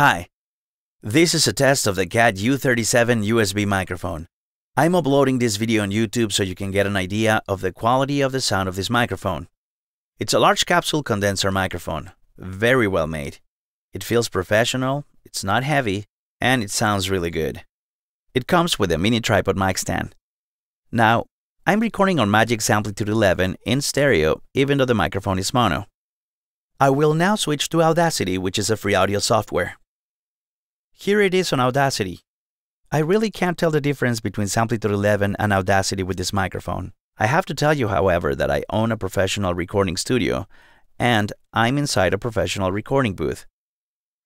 Hi, this is a test of the CAD U37 USB microphone. I'm uploading this video on YouTube so you can get an idea of the quality of the sound of this microphone. It's a large capsule condenser microphone, very well made. It feels professional, it's not heavy, and it sounds really good. It comes with a mini tripod mic stand. Now, I'm recording on Magix Samplitude 11 in stereo even though the microphone is mono. I will now switch to Audacity, which is a free audio software. Here it is on Audacity. I really can't tell the difference between Samplitude 11 and Audacity with this microphone. I have to tell you, however, that I own a professional recording studio and I'm inside a professional recording booth.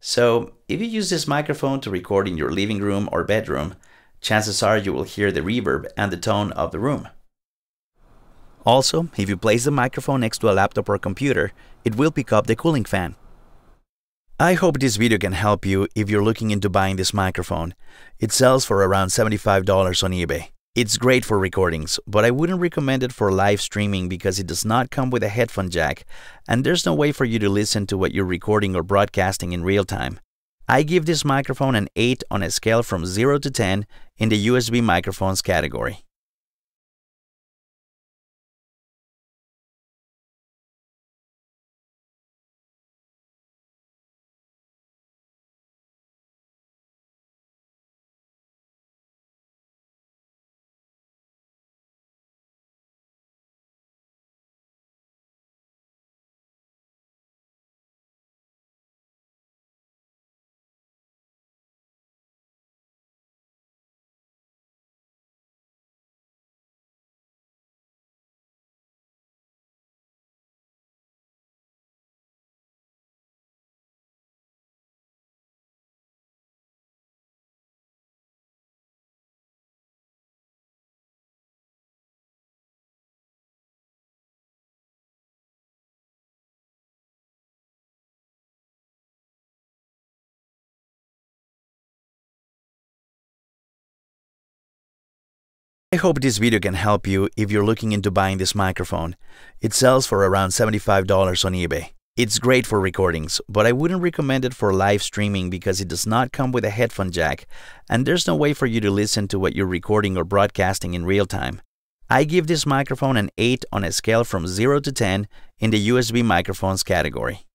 So, if you use this microphone to record in your living room or bedroom, chances are you will hear the reverb and the tone of the room. Also, if you place the microphone next to a laptop or computer, it will pick up the cooling fan. I hope this video can help you if you're looking into buying this microphone. It sells for around $75 on eBay. It's great for recordings, but I wouldn't recommend it for live streaming because it does not come with a headphone jack, and there's no way for you to listen to what you're recording or broadcasting in real time. I give this microphone an 8 on a scale from 0 to 10 in the USB microphones category. I hope this video can help you if you're looking into buying this microphone. It sells for around $75 on eBay. It's great for recordings, but I wouldn't recommend it for live streaming because it does not come with a headphone jack, and there's no way for you to listen to what you're recording or broadcasting in real time. I give this microphone an 8 on a scale from 0 to 10 in the USB microphones category.